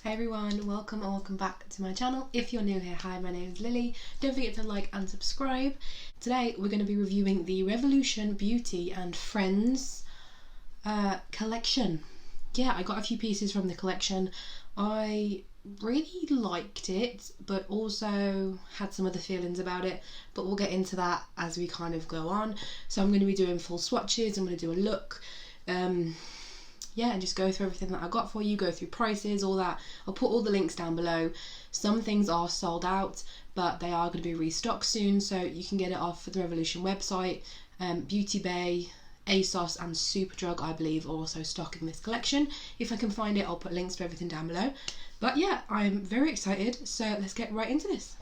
Hi everyone, welcome or welcome back to my channel. If you're new here, hi, my name is Lily. Don't forget to like and subscribe. Today we're going to be reviewing the Revolution Beauty and Friends collection. Yeah, I got a few pieces from the collection. I really liked it, but also had some other feelings about it, but we'll get into that as we kind of go on. So I'm going to be doing full swatches, I'm going to do a look. Yeah, and just go through everything that I got for you, go through prices, all that. I'll put all the links down below. Some things are sold out, but they are going to be restocked soon, so you can get it off the Revolution website. Beauty Bay, ASOS and Superdrug, I believe, are also stocking this collection. If I can find it, I'll put links to everything down below. But yeah, I'm very excited, so let's get right into this.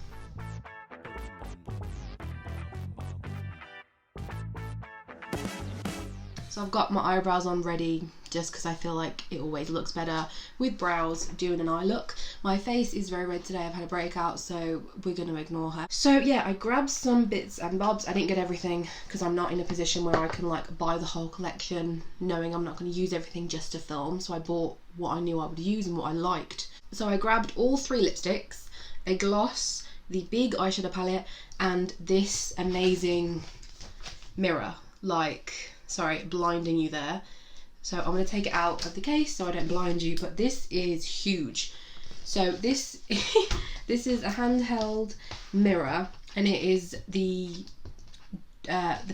So I've got my eyebrows on ready just because I feel like it always looks better with brows doing an eye look. My face is very red today, I've had a breakout, so we're going to ignore her. So yeah, I grabbed some bits and bobs. I didn't get everything because I'm not in a position where I can like buy the whole collection knowing I'm not going to use everything just to film. So I bought what I knew I would use and what I liked. So I grabbed all 3 lipsticks, a gloss, the big eyeshadow palette, and this amazing mirror. Sorry, blinding you there. So I'm going to take it out of the case so I don't blind you, but this is huge. So this this is a handheld mirror, and it is the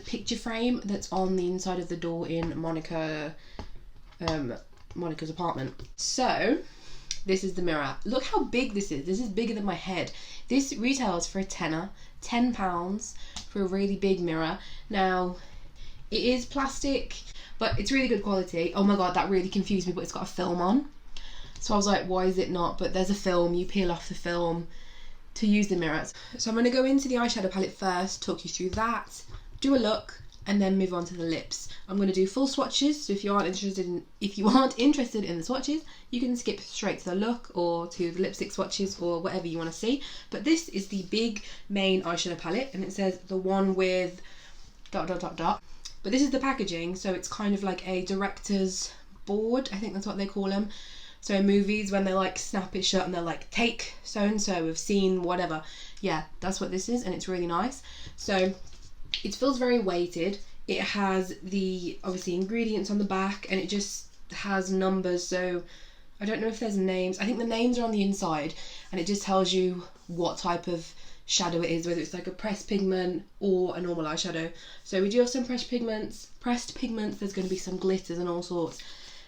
picture frame that's on the inside of the door in Monika's apartment. So this is the mirror. Look how big this is. This is bigger than my head. This retails for a tenner, £10 for a really big mirror. Now, it is plastic, but it's really good quality. Oh my god, that really confused me, but it's got a film on. So I was like, why is it not? But there's a film, you peel off the film to use the mirror. So I'm going to go into the eyeshadow palette first, talk you through that, do a look, and then move on to the lips. I'm going to do full swatches, so if you aren't interested in the swatches, you can skip straight to the look or to the lipstick swatches or whatever you want to see. But this is the big main eyeshadow palette, and it says the one with ... But this is the packaging, so it's kind of like a director's board, I think that's what they call them. So in movies, when they like snap it shut and they're like, take so-and-so with scene whatever. Yeah, that's what this is, and it's really nice. So it feels very weighted. It has the, obviously, ingredients on the back, and it just has numbers, so I don't know if there's names. I think the names are on the inside, and it just tells you what type of shadow it is, whether it's like a pressed pigment or a normal eyeshadow. So we do have some pressed pigments, there's going to be some glitters and all sorts.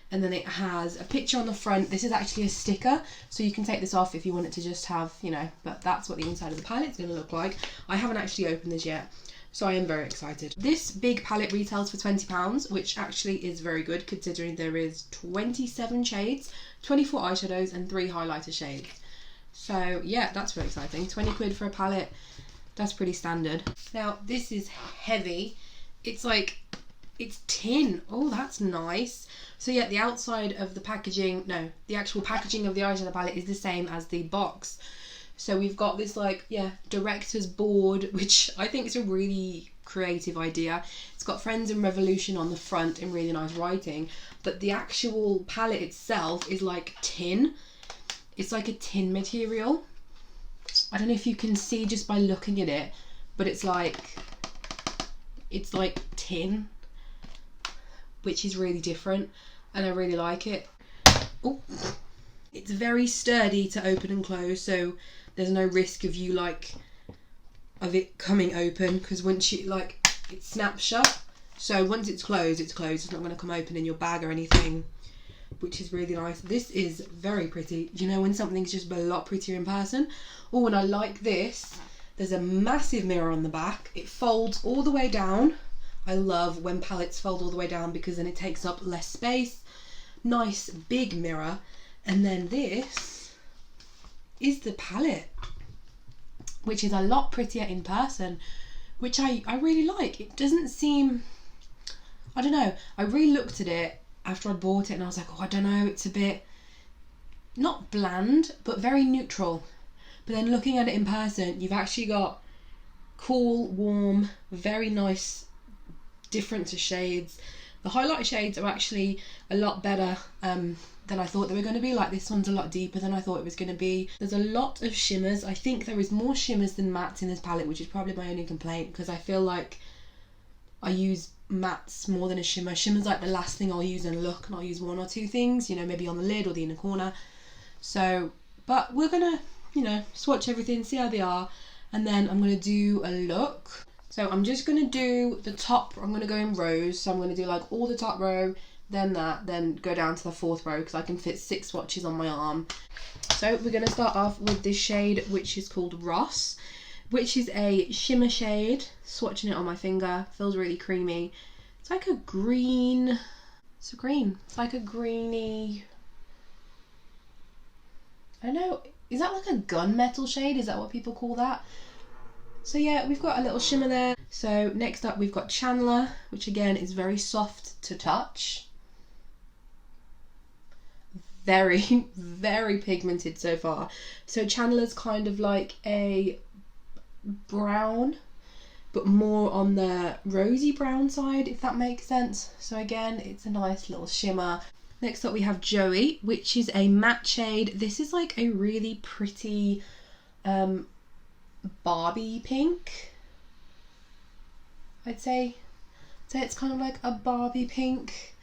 And then it has a picture on the front. This is actually a sticker, so you can take this off if you want it to just have, you know, but that's what the inside of the palette is going to look like. I haven't actually opened this yet, so I am very excited. This big palette retails for £20, which actually is very good considering there is 27 shades, 24 eyeshadows and 3 highlighter shades. So yeah, that's very exciting. 20 quid for a palette, that's pretty standard. Now this is heavy. It's like, it's tin. Oh, that's nice. So yeah, the outside of the packaging, no, the actual packaging of the eyeshadow palette is the same as the box. So we've got this like, yeah, director's board, which I think is a really creative idea. It's got Friends and Revolution on the front in really nice writing, but the actual palette itself is like tin. It's like a tin material. I don't know if you can see just by looking at it, but it's like tin, which is really different, and I really like it. Oh, it's very sturdy to open and close, so there's no risk of you of it coming open, because once you it snaps shut. So once it's closed, it's closed. It's not going to come open in your bag or anything, which is really nice. This is very pretty. You know when something's just a lot prettier in person? Oh, and I like this. There's a massive mirror on the back. It folds all the way down. I love when palettes fold all the way down because then it takes up less space. Nice big mirror. And then this is the palette, which is a lot prettier in person, which I really like. It doesn't seem, I don't know, I really looked at it after I bought it and I was like, oh, I don't know, it's a bit, not bland, but very neutral. But then looking at it in person, you've actually got cool, warm, very nice, different to shades, The highlight shades are actually a lot better than I thought they were going to be. Like, this one's a lot deeper than I thought it was going to be. There's a lot of shimmers. I think there is more shimmers than mattes in this palette, which is probably my only complaint, because I feel like I use mattes more than a shimmer. Shimmer's like the last thing I'll use in a look, and I'll use one or two things, you know, maybe on the lid or the inner corner. So, but we're gonna, you know, swatch everything, see how they are, and then I'm gonna do a look. So I'm just gonna do the top, I'm gonna go in rows, so I'm gonna do like all the top row, then that, then go down to the 4th row, because I can fit 6 swatches on my arm. So we're gonna start off with this shade, which is called Ross, which is a shimmer shade. Swatching it on my finger, feels really creamy. It's like a green, it's a green, it's like a greeny, I don't know, is that like a gunmetal shade? Is that what people call that? So yeah, we've got a little shimmer there. So next up we've got Chandler, which again is very soft to touch. Very, very pigmented so far. So Chandler's kind of like a brown, but more on the rosy brown side, if that makes sense. So again, it's a nice little shimmer. Next up we have Joey, which is a matte shade. This is like a really pretty Barbie pink, I'd say. It's kind of like a Barbie pink.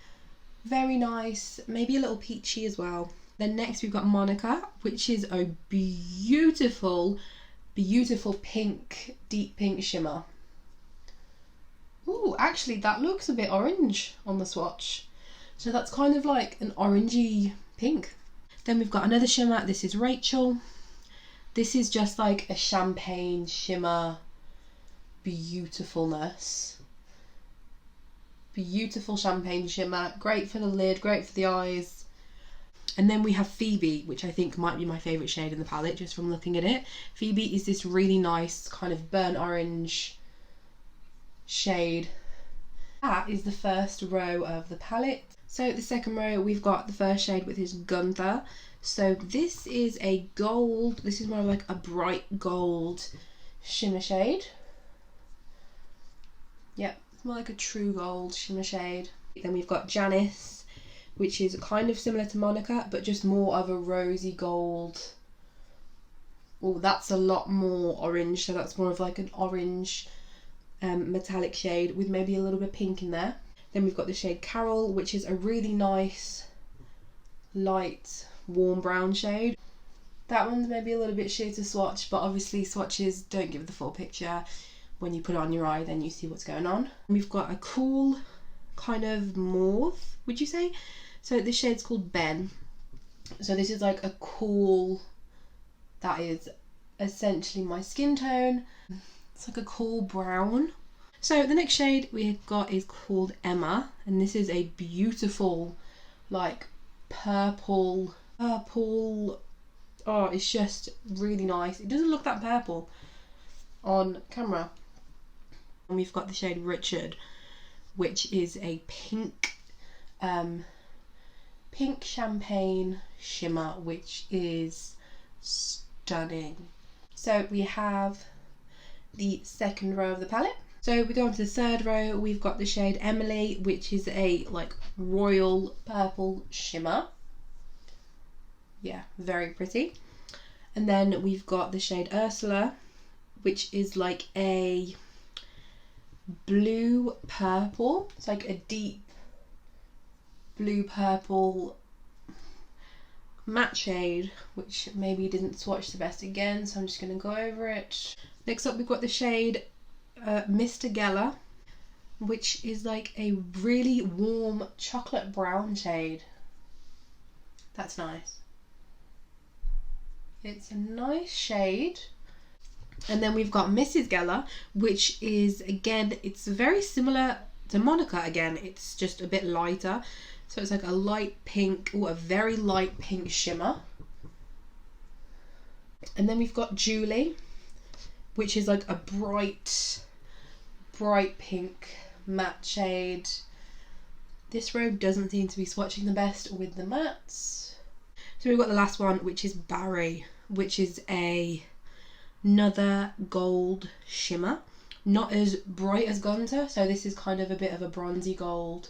Very nice, maybe a little peachy as well. Then next we've got Monika, which is a beautiful, beautiful pink, deep pink shimmer. Ooh, actually that looks a bit orange on the swatch. So that's kind of like an orangey pink. Then we've got another shimmer. This is Rachel. This is just like a champagne shimmer beautifulness. Beautiful champagne shimmer. Great for the lid, great for the eyes. And then we have Phoebe, which I think might be my favourite shade in the palette just from looking at it. Phoebe is this really nice kind of burnt orange shade. That is the first row of the palette. So the second row we've got the first shade, which is Gunther. So this is a gold, this is more like a bright gold shimmer shade. Yep, it's more like a true gold shimmer shade. Then we've got Janice, which is kind of similar to Monika, but just more of a rosy gold. Oh, that's a lot more orange, so that's more of like an orange metallic shade with maybe a little bit of pink in there. Then we've got the shade Carol, which is a really nice light warm brown shade. That one's maybe a little bit sheer to swatch, but obviously swatches don't give the full picture. When you put it on your eye, then you see what's going on. We've got a cool kind of mauve, would you say? So this shade's called Ben. So this is like a cool, that is essentially my skin tone. It's like a cool brown. So the next shade we've got is called Emma, and this is a beautiful like purple, oh, it's just really nice. It doesn't look that purple on camera. And we've got the shade Richard, which is a pink, pink champagne shimmer, which is stunning. So we have the second row of the palette. So we go on to the third row, we've got the shade Emily, which is a like royal purple shimmer. Yeah, very pretty. And then we've got the shade Ursula, which is like a blue purple. It's like a deep blue purple matte shade, which maybe didn't swatch the best again, so I'm just going to go over it. Next up we've got the shade Mr. Geller, which is like a really warm chocolate brown shade. That's nice. It's a nice shade. And then we've got Mrs. Geller, which is, again, it's very similar to Monika again. It's just a bit lighter. So it's like a light pink, or a very light pink shimmer. And then we've got Julie, which is like a bright pink matte shade. This row doesn't seem to be swatching the best with the mattes. So we've got the last one, which is Barry, which is another gold shimmer. Not as bright as Gunther, so this is kind of a bit of a bronzy gold.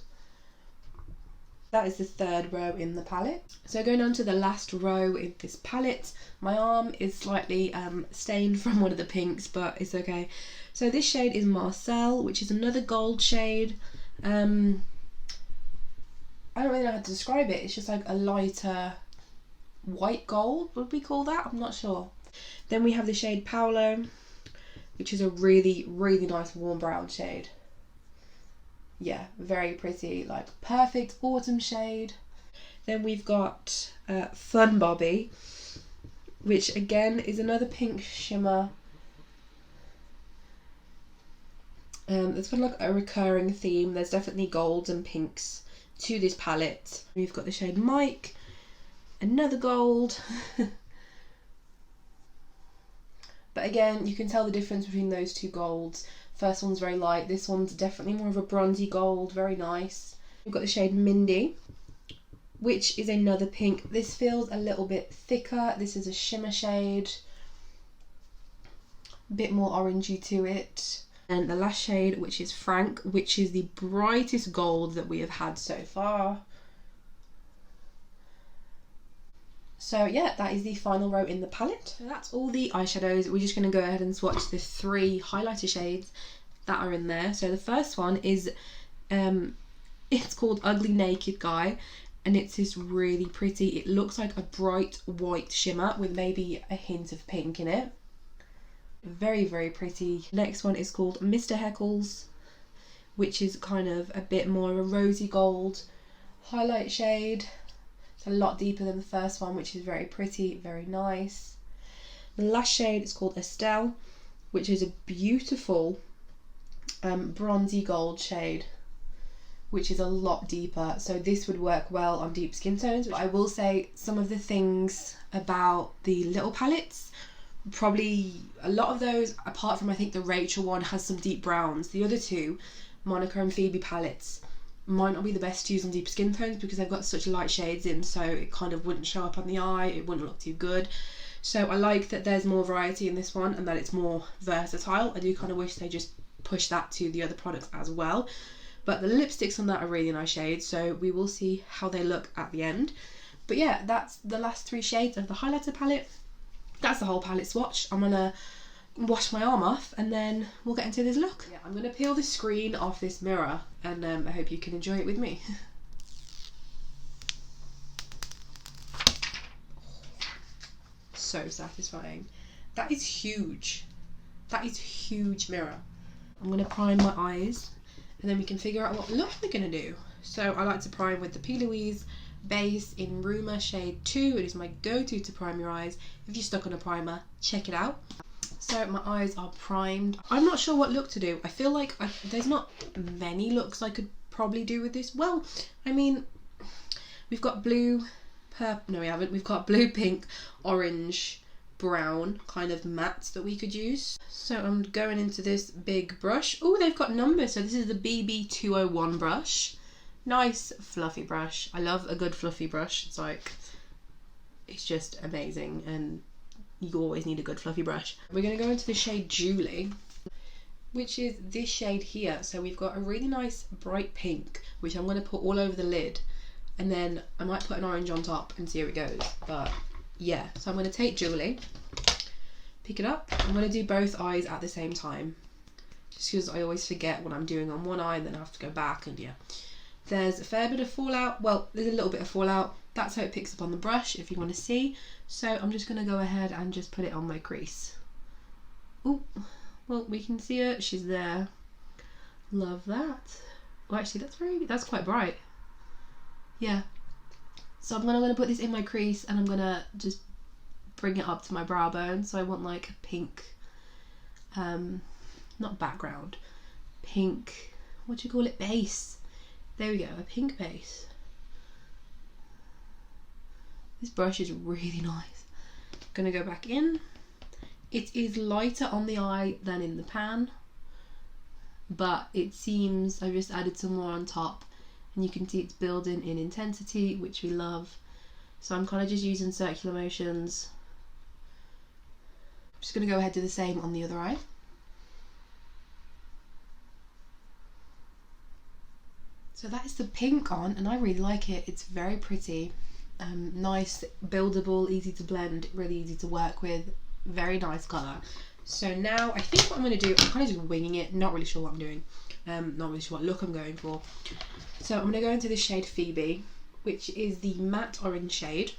That is the third row in the palette. So going on to the last row in this palette, my arm is slightly stained from one of the pinks, but it's okay. So this shade is Marcel, which is another gold shade. I don't really know how to describe it. It's just like a lighter white gold, would we call that? I'm not sure. Then we have the shade Paolo, which is a really, really nice warm brown shade. Yeah, very pretty, like perfect autumn shade. Then we've got Fun Bobby, which again is another pink shimmer. It's got like a recurring theme. There's definitely golds and pinks to this palette. We've got the shade Mike, another gold. But again, you can tell the difference between those two golds. First one's very light, this one's definitely more of a bronzy gold, very nice. We've got the shade Mindy, which is another pink. This feels a little bit thicker. This is a shimmer shade, a bit more orangey to it. And the last shade, which is Frank, which is the brightest gold that we have had so far. So yeah, that is the final row in the palette. So that's all the eyeshadows. We're just going to go ahead and swatch the 3 highlighter shades that are in there. So the first one is, it's called Ugly Naked Guy, and it's this really pretty, it looks like a bright white shimmer with maybe a hint of pink in it. Very, very pretty. Next one is called Mr. Heckles, which is kind of a bit more of a rosy gold highlight shade. It's a lot deeper than the first one, which is very pretty, very nice. The last shade is called Estelle, which is a beautiful bronzy gold shade, which is a lot deeper. So this would work well on deep skin tones. But I will say some of the things about the little palettes, probably a lot of those, apart from I think the Rachel one has some deep browns. The other two, Monika and Phoebe palettes, might not be the best to use on deep skin tones because they've got such light shades in, so it kind of wouldn't show up on the eye, it wouldn't look too good. So I like that there's more variety in this one and that it's more versatile. I do kind of wish they just push that to the other products as well. But the lipsticks on that are really nice shades, so we will see how they look at the end. But yeah, that's the last 3 shades of the highlighter palette. That's the whole palette swatch. I'm gonna wash my arm off and then we'll get into this look. Yeah, I'm gonna peel the screen off this mirror and I hope you can enjoy it with me. So satisfying. That is huge. That is huge mirror. I'm gonna prime my eyes and then we can figure out what look we're gonna do. So I like to prime with the P. Louise base in Rumour shade 2. It is my go-to to prime your eyes. If you're stuck on a primer, check it out. So my eyes are primed. I'm not sure what look to do. I feel like there's not many looks I could probably do with this. Well, I mean, we've got blue, purple, no we haven't. We've got blue, pink, orange, brown kind of mattes that we could use. So I'm going into this big brush. Oh, they've got numbers. So this is the BB201 brush. Nice fluffy brush. I love a good fluffy brush. It's like, it's just amazing, and you always need a good fluffy brush. We're going to go into the shade Julie, which is this shade here. So we've got a really nice bright pink, which I'm going to put all over the lid, and then I might put an orange on top and see how it goes. But yeah, so I'm going to take Julie, pick it up. I'm going to do both eyes at the same time, just because I always forget what I'm doing on one eye and then I have to go back, and yeah. There's a fair bit of fallout. Well, there's a little bit of fallout. That's how it picks up on the brush, if you want to see. So I'm just going to go ahead and just put it on my crease. Oh, well, we can see her. She's there. Love that. Well, actually, that's quite bright. Yeah. So I'm going to put this in my crease and I'm going to just bring it up to my brow bone. So I want like a pink, not background, pink, what do you call it, base. There we go, a pink base. This brush is really nice. Gonna go back in. It is lighter on the eye than in the pan, but it seems I've just added some more on top, and you can see it's building in intensity, which we love. So I'm kind of just using circular motions. I'm just gonna go ahead and do the same on the other eye. So that is the pink on, and I really like it. It's very pretty, nice, buildable, easy to blend, really easy to work with, very nice colour. So now I think what I'm going to do, I'm kind of just winging it, not really sure what I'm doing, not really sure what look I'm going for. So I'm going to go into the shade Phoebe, which is the matte orange shade,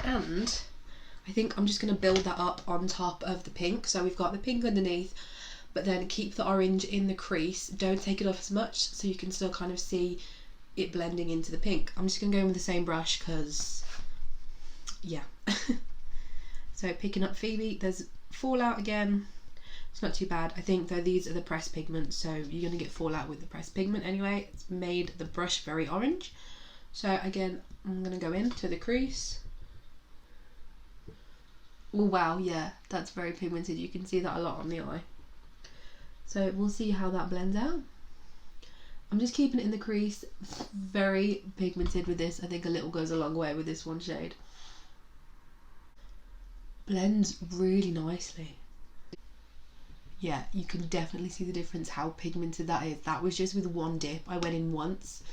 and I think I'm just going to build that up on top of the pink. So we've got the pink underneath, but then keep the orange in the crease. Don't take it off as much, so you can still kind of see it blending into the pink. I'm just going to go in with the same brush because, yeah. So picking up Phoebe, there's fallout again. It's not too bad. I think though these are the pressed pigments, so you're going to get fallout with the pressed pigment anyway. It's made the brush very orange. So again, I'm going to go into the crease. Oh wow, yeah, that's very pigmented. You can see that a lot on the eye. So we'll see how that blends out. I'm just keeping it in the crease. Very pigmented with this. I think a little goes a long way with this one shade. Blends really nicely. Yeah, you can definitely see the difference how pigmented that is. That was just with one dip. I went in once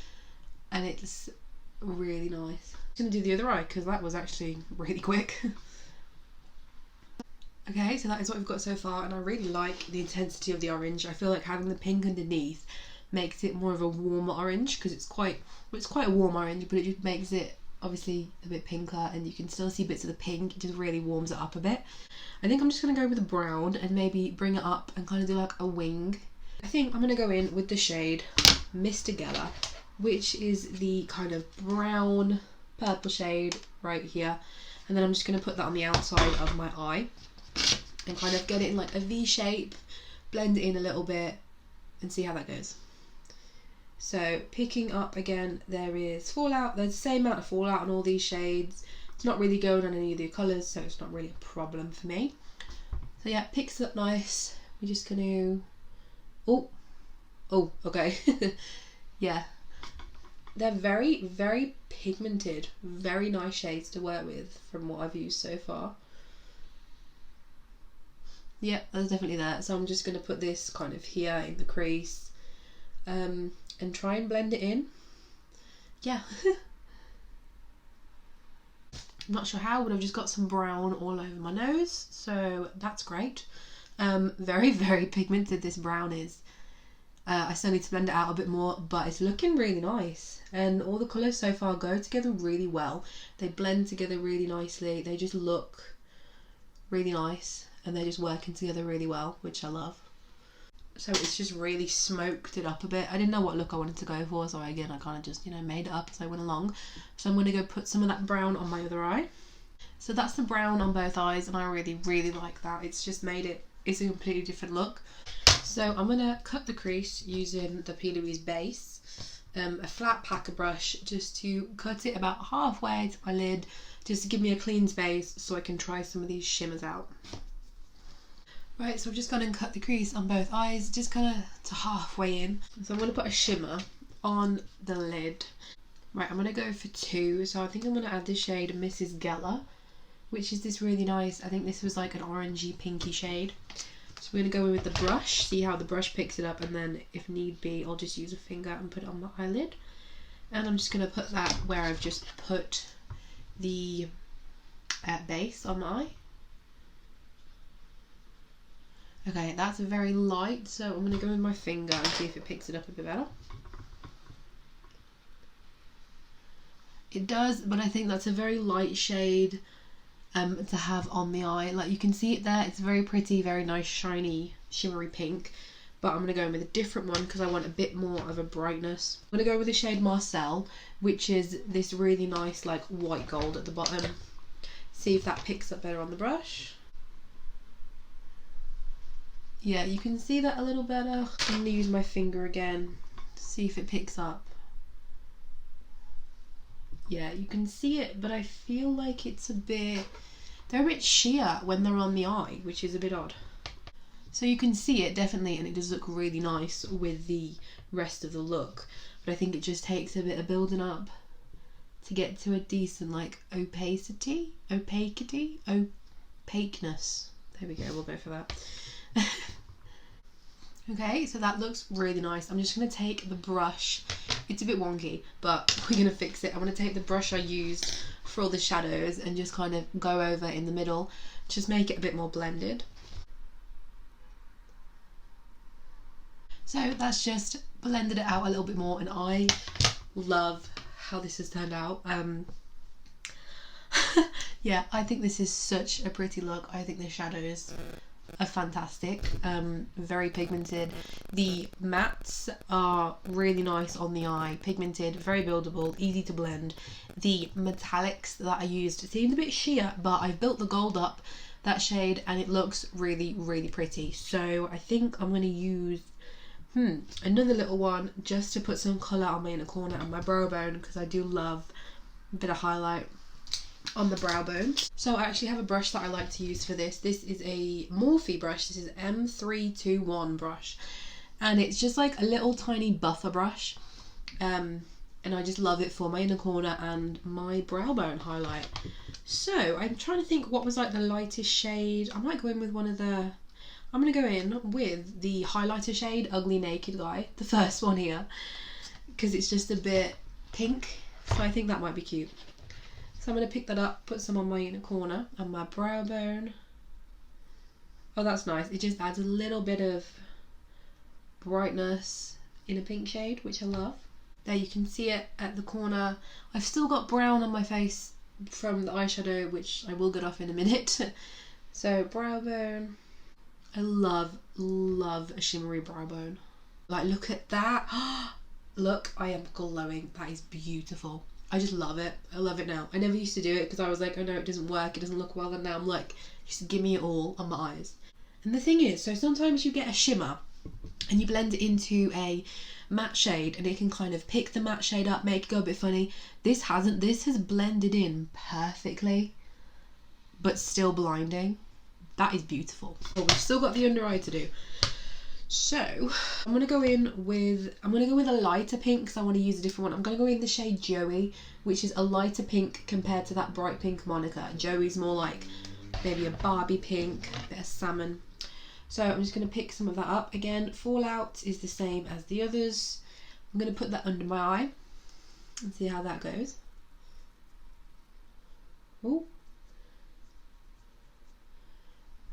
and it's really nice. I'm gonna do the other eye because that was actually really quick. Okay, so that is what we've got so far, and I really like the intensity of the orange. I feel like having the pink underneath makes it more of a warmer orange, because it's quite a warm orange, but it just makes it obviously a bit pinker, and you can still see bits of the pink. It just really warms it up a bit. I think I'm just going to go with the brown and maybe bring it up and kind of do like a wing. I think I'm going to go in with the shade Mr. Geller, which is the kind of brown purple shade right here, and then I'm just going to put that on the outside of my eye and kind of get it in like a V shape, blend it in a little bit and see how that goes. So picking up again, there is fallout. There's the same amount of fallout on all these shades. It's not really going on any of the colours, so it's not really a problem for me. So yeah, picks up nice. We're just going to, oh, okay. Yeah, they're very, very pigmented, very nice shades to work with from what I've used so far. Yeah, that's definitely there. So I'm just going to put this kind of here in the crease and try and blend it in. Yeah. I'm not sure how, but I've just got some brown all over my nose, so that's great. Very, very pigmented this brown is. I still need to blend it out a bit more, but it's looking really nice. And all the colours so far go together really well. They blend together really nicely. They just look really nice. And they're just working together really well, which I love. So it's just really smoked it up a bit. I didn't know what look I wanted to go for, so again I kind of just, made it up as I went along. So I'm going to go put some of that brown on my other eye. So that's the brown on both eyes, and I really, really like that. It's just made it's a completely different look. So I'm going to cut the crease using the P. Louise base, a flat packer brush, just to cut it about halfway to my lid, just to give me a clean space so I can try some of these shimmers out. Right, so I've just gone and cut the crease on both eyes, just kind of to halfway in. So I'm going to put a shimmer on the lid. Right, I'm going to go for 2. So I think I'm going to add the shade Mrs. Geller, which is this really nice, I think this was like an orangey pinky shade. So we're going to go in with the brush, see how the brush picks it up, and then if need be, I'll just use a finger and put it on my eyelid. And I'm just going to put that where I've just put the base on my eye. Okay, that's very light, so I'm going to go with my finger and see if it picks it up a bit better. It does, but I think that's a very light shade to have on the eye. Like, you can see it there, it's very pretty, very nice, shiny, shimmery pink. But I'm going to go in with a different one because I want a bit more of a brightness. I'm going to go with the shade Marcel, which is this really nice, like, white gold at the bottom. See if that picks up better on the brush. Yeah, you can see that a little better. I'm going to use my finger again to see if it picks up. Yeah, you can see it, but I feel like it's they're a bit sheer when they're on the eye, which is a bit odd. So you can see it definitely, and it does look really nice with the rest of the look. But I think it just takes a bit of building up to get to a decent, like, opaqueness. There we go, we'll go for that. Okay, so that looks really nice. I'm just going to take the brush It's a bit wonky, but we're gonna fix it. I'm gonna take the brush I used for all the shadows and just kind of go over in the middle, just make it a bit more blended. So that's just blended it out a little bit more, and I love how this has turned out. Yeah, I think this is such a pretty look. I think the shadows are fantastic, very pigmented. The mattes are really nice on the eye, pigmented, very buildable, easy to blend. The metallics that I used seemed a bit sheer, but I've built the gold up, that shade, and it looks really, really pretty. So I think I'm going to use another little one just to put some colour on my inner corner and my brow bone, because I do love a bit of highlight on the brow bone. So I actually have a brush that I like to use for this. This is a Morphe brush. This is M321 Brush, and it's just like a little tiny buffer brush, and I just love it for my inner corner and my brow bone highlight. So I'm trying to think what was like the lightest shade. I might go in with one of the, I'm going to go in with the highlighter shade Ugly Naked Guy, the first one here, because it's just a bit pink, so I think that might be cute. So I'm going to pick that up, put some on my inner corner and my brow bone. Oh, that's nice. It just adds a little bit of brightness in a pink shade, which I love. There you can see it at the corner. I've still got brown on my face from the eyeshadow, which I will get off in a minute. So brow bone. I love a shimmery brow bone. Like, look at that. Look, I am glowing. That is beautiful. I just love it. I love it now. I never used to do it because I was like, oh no, it doesn't work, it doesn't look well. And now I'm like, just give me it all on my eyes. And the thing is, so sometimes you get a shimmer and you blend it into a matte shade and it can kind of pick the matte shade up, make it go a bit funny. This hasn't. This has blended in perfectly, but still blinding. That is beautiful. Oh, we've still got the under eye to do. So I'm gonna go in with a lighter pink because I want to use a different one. I'm gonna go in the shade Joey, which is a lighter pink compared to that bright pink Monika. Joey's more like maybe a Barbie pink, a bit of salmon. So I'm just gonna pick some of that up. Again, Fallout is the same as the others. I'm gonna put that under my eye and see how that goes. Oh,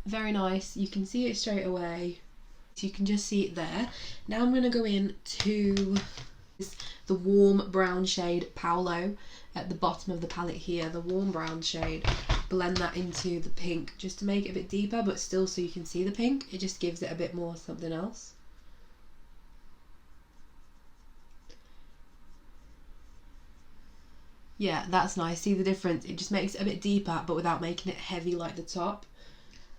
very nice. You can see it straight away. So you can just see it there. Now I'm going to go in to the warm brown shade Paolo at the bottom of the palette here, the warm brown shade. Blend that into the pink just to make it a bit deeper, but still so you can see the pink. It just gives it a bit more something else. Yeah, that's nice. See the difference? It just makes it a bit deeper, but without making it heavy like the top.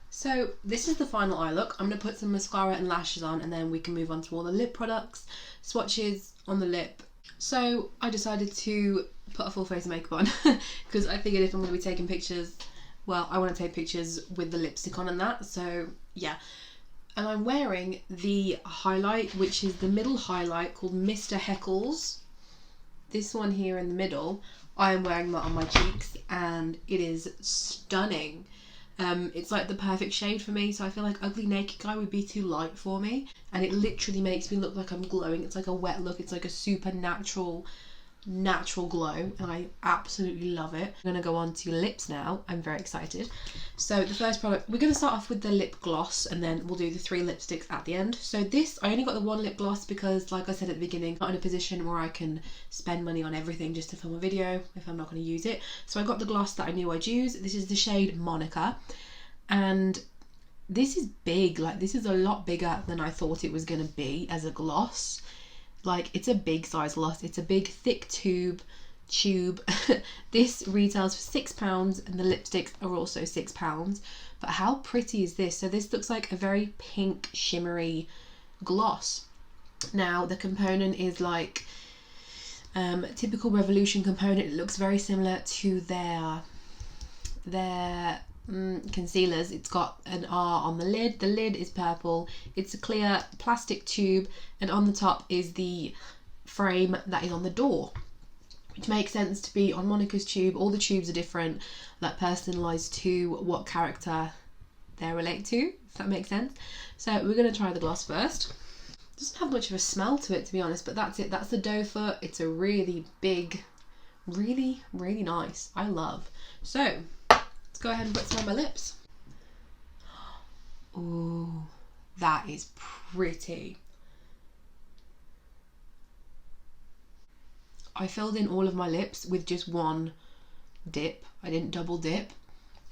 So this is the final eye look. I'm going to put some mascara and lashes on, and then we can move on to all the lip products, swatches on the lip. So I decided to put a full face of makeup on because I figured if I'm going to be taking pictures, well, I want to take pictures with the lipstick on and that. So yeah, and I'm wearing the highlight, which is the middle highlight called Mr. Heckles. This one here in the middle, I am wearing that on my cheeks and it is stunning. It's like the perfect shade for me, so I feel like Ugly Naked Guy would be too light for me, and it literally makes me look like I'm glowing. It's like a wet look. It's like a super natural glow, and I absolutely love it. I'm gonna go on to lips now. I'm very excited. So the first product, we're gonna start off with the lip gloss, and then we'll do the 3 lipsticks at the end. So this, I only got the 1 lip gloss because, like I said at the beginning, I'm not in a position where I can spend money on everything just to film a video if I'm not going to use it. So I got the gloss that I knew I'd use. This is the shade Monika, and this is big. Like, this is a lot bigger than I thought it was going to be as a gloss. Like, it's a big size gloss. It's a big thick tube. This retails for £6 and the lipsticks are also £6. But how pretty is this? So this looks like a very pink shimmery gloss. Now the component is like typical Revolution component. It looks very similar to their concealers. It's got an R on the lid. The lid is purple. It's a clear plastic tube, and on the top is the frame that is on the door, which makes sense to be on Monika's tube. All the tubes are different, like personalised to what character they relate to, if that makes sense. So we're going to try the gloss first. Doesn't have much of a smell to it, to be honest, but that's it. That's the doe foot. It's a really big, really, really nice. I love. So, let's go ahead and put some on my lips. Ooh, that is pretty. I filled in all of my lips with just one dip. I didn't double dip.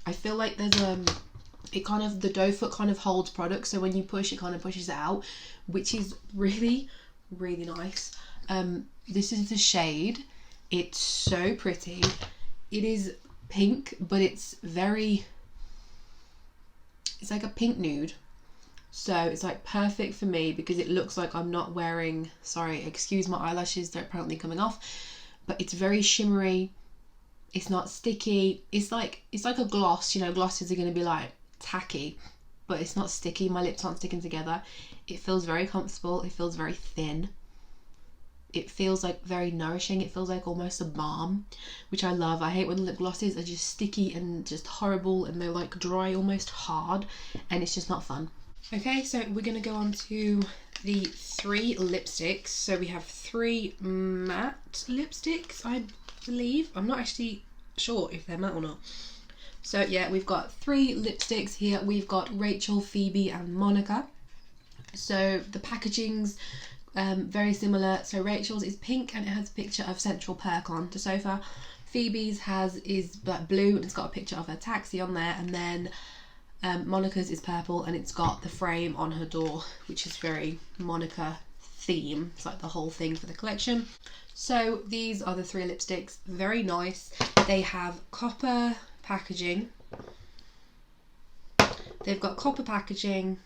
I feel like there's the doe foot kind of holds product, so when you push, it kind of pushes it out, which is really, really nice. This is the shade. It's so pretty. It is pink, but it's like a pink nude. So it's like perfect for me because it looks like I'm not wearing, sorry, excuse my eyelashes, they're apparently coming off, but it's very shimmery. It's not sticky. It's like a gloss, you know, glosses are going to be like tacky, but it's not sticky. My lips aren't sticking together. It feels very comfortable. It feels very thin. It feels like very nourishing. It feels like almost a balm, which I love. I hate when lip glosses are just sticky and just horrible and they're like dry, almost hard, and it's just not fun. Okay, so we're going to go on to the 3 lipsticks. So we have 3 matte lipsticks, I believe. I'm not actually sure if they're matte or not. So yeah, we've got 3 lipsticks here. We've got Rachel, Phoebe and Monika. So the packaging's very similar. So Rachel's is pink and it has a picture of Central Perk on the sofa. Phoebe's is like blue and it's got a picture of her taxi on there, and then Monika's is purple and it's got the frame on her door, which is very Monika theme. It's like the whole thing for the collection. So these are the 3 lipsticks. Very nice. They have copper packaging. They've got copper packaging.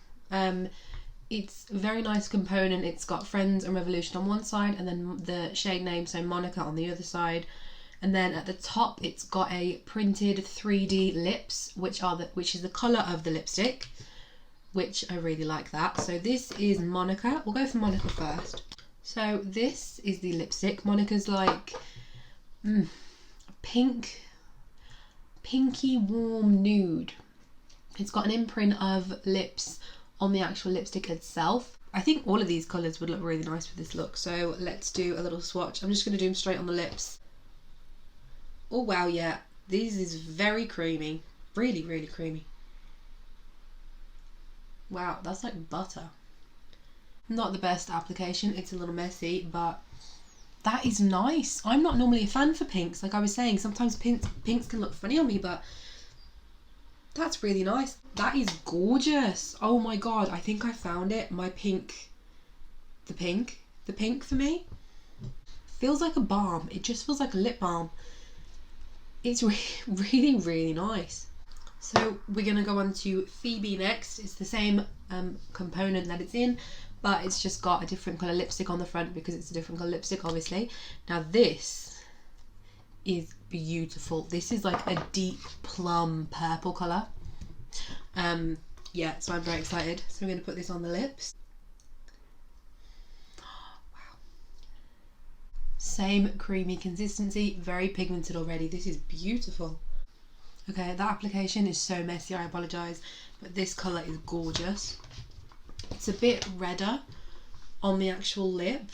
It's a very nice component. It's got Friends and Revolution on one side and then the shade name, so Monika, on the other side. And then at the top it's got a printed 3D lips, which is the colour of the lipstick, which I really like that. So this is Monika. We'll go for Monika first. So this is the lipstick. Monika's like pinky warm nude. It's got an imprint of lips on the actual lipstick itself. I think all of these colours would look really nice with this look. So let's do a little swatch. I'm just going to do them straight on the lips. Oh wow, yeah, this is very creamy. Really, really creamy. Wow, that's like butter. Not the best application, it's a little messy, but that is nice. I'm not normally a fan for pinks. Like I was saying, sometimes pinks can look funny on me, but that's really nice. That is gorgeous. Oh my god, I think I found it. My pink. The pink for me. Feels like a balm. It just feels like a lip balm. It's really, really nice. So we're going to go on to Phoebe next. It's the same component that it's in, but it's just got a different colour lipstick on the front because it's a different colour lipstick, obviously. Now this is beautiful. This is like a deep plum purple colour. Yeah, so I'm very excited. So I'm going to put this on the lips. Same creamy consistency, very pigmented already. This is beautiful. Okay, that application is so messy, I apologise, but this colour is gorgeous. It's a bit redder on the actual lip.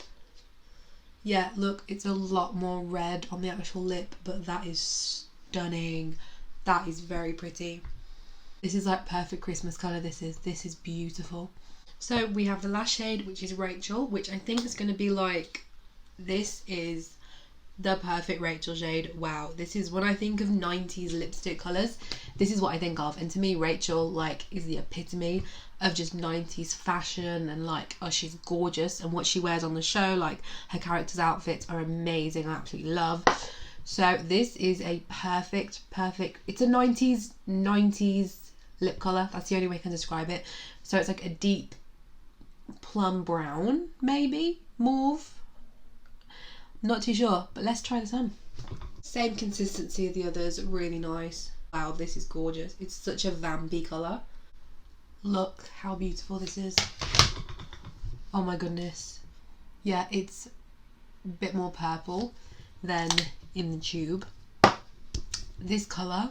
Yeah, look, it's a lot more red on the actual lip, but that is stunning. That is very pretty. This is like perfect Christmas colour, this is beautiful. So we have the last shade, which is Rachel, which I think is going to be like, this is the perfect Rachel shade. Wow, this is when I think of 90s lipstick colours, this is what I think of. And to me, Rachel like is the epitome of just 90s fashion, and like, oh, she's gorgeous, and what she wears on the show, like her character's outfits are amazing. I absolutely love. So this is a perfect, it's a 90s lip colour. That's the only way I can describe it. So it's like a deep plum brown, maybe mauve. Not too sure, but let's try this on. Same consistency of the others, really nice. Wow, this is gorgeous. It's such a vampy colour. Look how beautiful this is. Oh my goodness. Yeah, it's a bit more purple than in the tube. This colour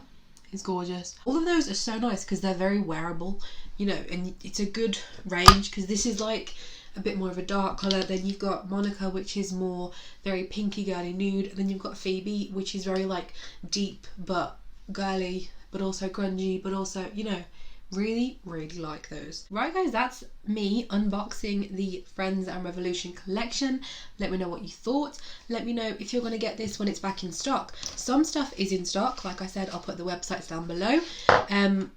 is gorgeous. All of those are so nice because they're very wearable, you know, and it's a good range because this is like a bit more of a dark colour. Then you've got Monika, which is more very pinky girly nude. And then you've got Phoebe, which is very like deep but girly, but also grungy, but also, you know, really like those. Right guys, that's me unboxing the Friends and Revolution collection. Let me know what you thought. Let me know if you're going to get this when it's back in stock. Some stuff is in stock, like I said, I'll put the websites down below,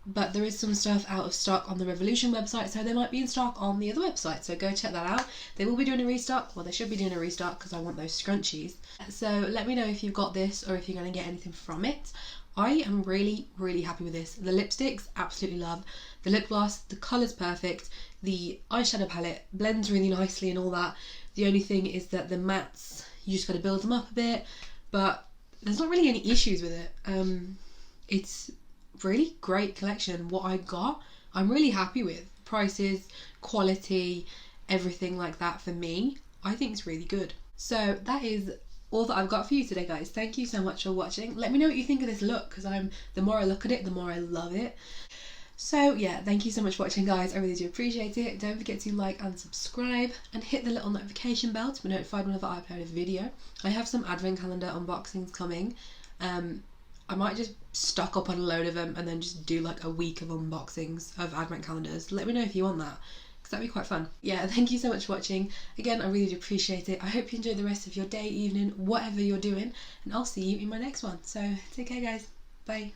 but there is some stuff out of stock on the Revolution website, so they might be in stock on the other website, so go check that out. They will be doing a restock, well they should be doing a restock because I want those scrunchies. So let me know if you've got this or if you're going to get anything from it. I am really happy with this. The lipsticks, absolutely love. The lip gloss, the colour's perfect. The eyeshadow palette blends really nicely and all that. The only thing is that the mattes, you just got to build them up a bit, but there's not really any issues with it. It's really great collection. What I got, I'm really happy with. Prices, quality, everything like that for me, I think it's really good. So that is all that I've got for you today, guys. Thank you so much for watching. Let me know what you think of this look, because the more I look at it, the more I love it. So yeah, thank you so much for watching, guys. I really do appreciate it. Don't forget to like and subscribe and hit the little notification bell to be notified whenever I upload a video. I have some advent calendar unboxings coming. I might just stock up on a load of them and then just do like a week of unboxings of advent calendars. Let me know if you want that, that'd be quite fun. Yeah, thank you so much for watching. Again, I really do appreciate it. I hope you enjoy the rest of your day, evening, whatever you're doing, and I'll see you in my next one. So take care, guys. Bye.